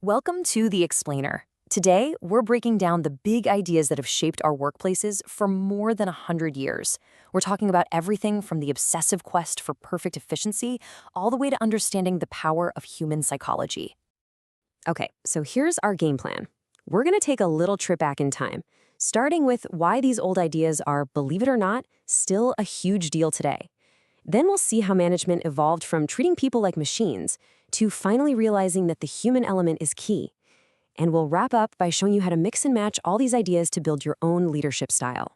Welcome to The Explainer. Today, we're breaking down the big ideas that have shaped our workplaces for more than 100 years. We're talking about everything from the obsessive quest for perfect efficiency all the way to understanding the power of human psychology. Okay, so here's our game plan. We're going to take a little trip back in time, starting with why these old ideas are, believe it or not, still a huge deal today. Then we'll see how management evolved from treating people like machines to finally realizing that the human element is key. And we'll wrap up by showing you how to mix and match all these ideas to build your own leadership style.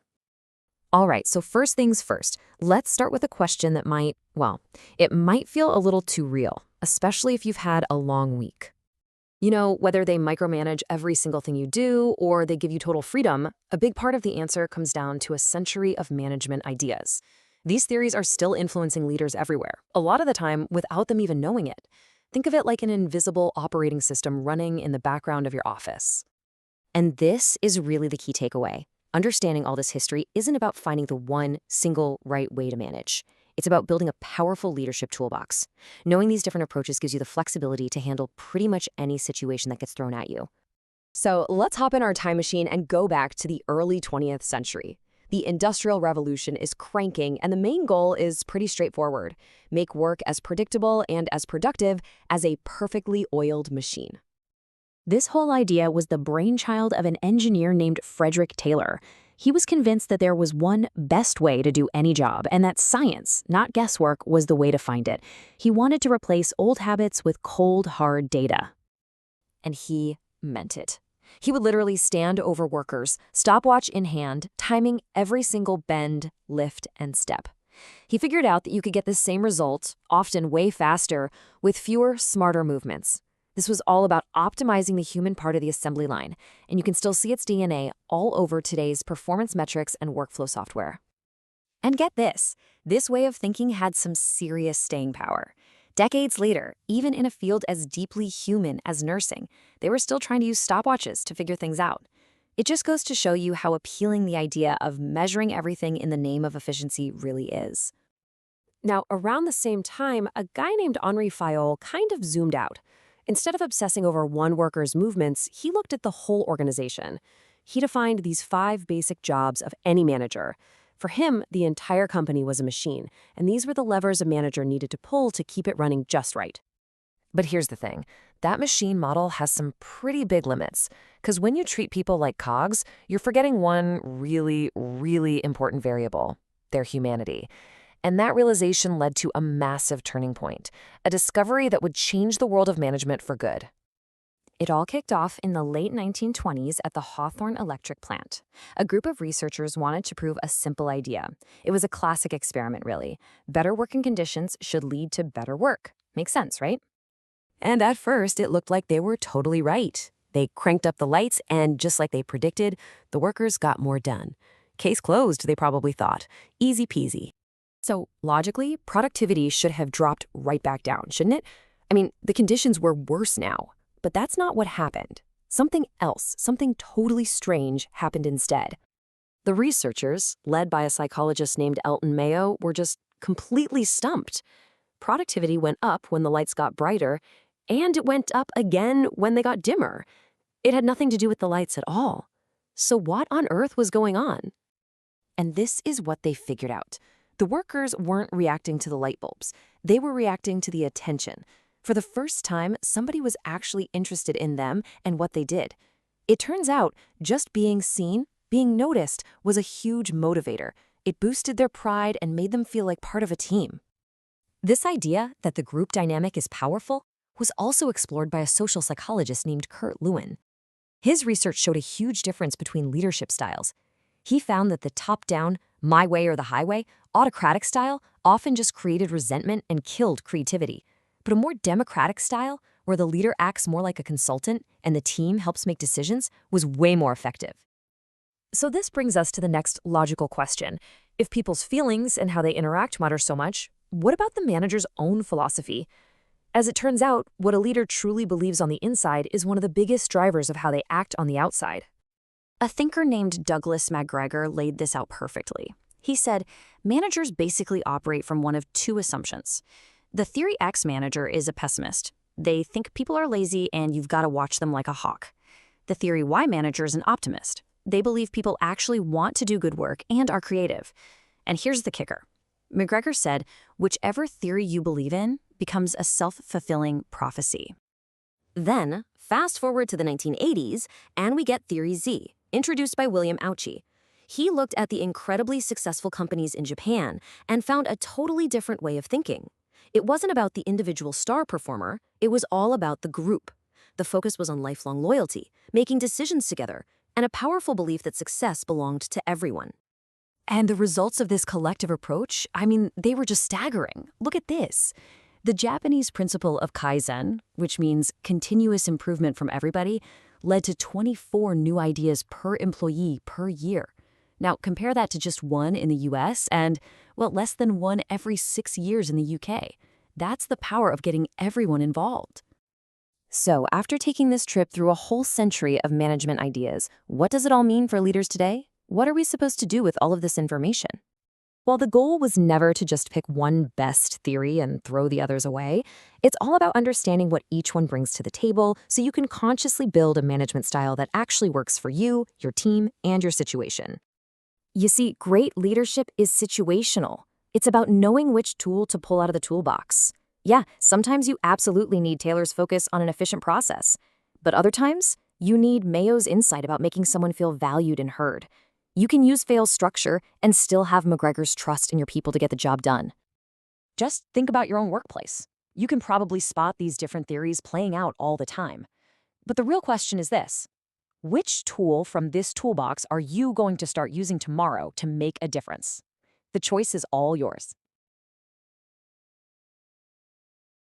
All right, so first things first, let's start with a question that might feel a little too real, especially if you've had a long week. You know, whether they micromanage every single thing you do or they give you total freedom, a big part of the answer comes down to a century of management ideas. These theories are still influencing leaders everywhere, a lot of the time without them even knowing it. Think of it like an invisible operating system running in the background of your office. And this is really the key takeaway. Understanding all this history isn't about finding the one single right way to manage. It's about building a powerful leadership toolbox. Knowing these different approaches gives you the flexibility to handle pretty much any situation that gets thrown at you. So let's hop in our time machine and go back to the early 20th century. The Industrial Revolution is cranking, and the main goal is pretty straightforward: make work as predictable and as productive as a perfectly oiled machine. This whole idea was the brainchild of an engineer named Frederick Taylor. He was convinced that there was one best way to do any job, and that science, not guesswork, was the way to find it. He wanted to replace old habits with cold, hard data. And he meant it. He would literally stand over workers, stopwatch in hand, timing every single bend, lift, and step. He figured out that you could get the same result, often way faster, with fewer, smarter movements. This was all about optimizing the human part of the assembly line, and you can still see its DNA all over today's performance metrics and workflow software. And get this way of thinking had some serious staying power. Decades later, even in a field as deeply human as nursing, they were still trying to use stopwatches to figure things out. It just goes to show you how appealing the idea of measuring everything in the name of efficiency really is. Now, around the same time, a guy named Henri Fayol kind of zoomed out. Instead of obsessing over one worker's movements, he looked at the whole organization. He defined these 5 basic jobs of any manager. For him, the entire company was a machine, and these were the levers a manager needed to pull to keep it running just right. But here's the thing. That machine model has some pretty big limits, because when you treat people like cogs, you're forgetting one really, really important variable: their humanity. And that realization led to a massive turning point, a discovery that would change the world of management for good. It all kicked off in the late 1920s at the Hawthorne Electric Plant. A group of researchers wanted to prove a simple idea. It was a classic experiment, really. Better working conditions should lead to better work. Makes sense, right? And at first, it looked like they were totally right. They cranked up the lights, and just like they predicted, the workers got more done. Case closed, they probably thought. Easy peasy. So, logically, productivity should have dropped right back down, shouldn't it? I mean, the conditions were worse now. But that's not what happened. Something else, something totally strange, happened instead. The researchers, led by a psychologist named Elton Mayo, were just completely stumped. Productivity went up when the lights got brighter, and it went up again when they got dimmer. It had nothing to do with the lights at all. So what on earth was going on? And this is what they figured out. The workers weren't reacting to the light bulbs. They were reacting to the attention. For the first time, somebody was actually interested in them and what they did. It turns out just being seen, being noticed, was a huge motivator. It boosted their pride and made them feel like part of a team. This idea that the group dynamic is powerful was also explored by a social psychologist named Kurt Lewin. His research showed a huge difference between leadership styles. He found that the top-down, my way or the highway, autocratic style often just created resentment and killed creativity. But a more democratic style, where the leader acts more like a consultant and the team helps make decisions, was way more effective. So this brings us to the next logical question. If people's feelings and how they interact matter so much, what about the manager's own philosophy? As it turns out, what a leader truly believes on the inside is one of the biggest drivers of how they act on the outside. A thinker named Douglas MacGregor laid this out perfectly. He said, managers basically operate from one of 2 assumptions. The Theory X manager is a pessimist. They think people are lazy and you've got to watch them like a hawk. The theory Y manager is an optimist. They believe people actually want to do good work and are creative. And here's the kicker. McGregor said, whichever theory you believe in becomes a self-fulfilling prophecy. Then, fast forward to the 1980s, and we get Theory Z, introduced by William Auchi. He looked at the incredibly successful companies in Japan and found a totally different way of thinking. It wasn't about the individual star performer, it was all about the group. The focus was on lifelong loyalty, making decisions together, and a powerful belief that success belonged to everyone. And the results of this collective approach, they were just staggering. Look at this. The Japanese principle of Kaizen, which means continuous improvement from everybody, led to 24 new ideas per employee per year. Now, compare that to just one in the US and, less than one every 6 years in the UK. That's the power of getting everyone involved. So, after taking this trip through a whole century of management ideas, what does it all mean for leaders today? What are we supposed to do with all of this information? While the goal was never to just pick one best theory and throw the others away, it's all about understanding what each one brings to the table so you can consciously build a management style that actually works for you, your team, and your situation. You see, great leadership is situational. It's about knowing which tool to pull out of the toolbox. Yeah, sometimes you absolutely need Taylor's focus on an efficient process. But other times, you need Mayo's insight about making someone feel valued and heard. You can use Fail's structure and still have McGregor's trust in your people to get the job done. Just think about your own workplace. You can probably spot these different theories playing out all the time. But the real question is this: which tool from this toolbox are you going to start using tomorrow to make a difference? The choice is all yours.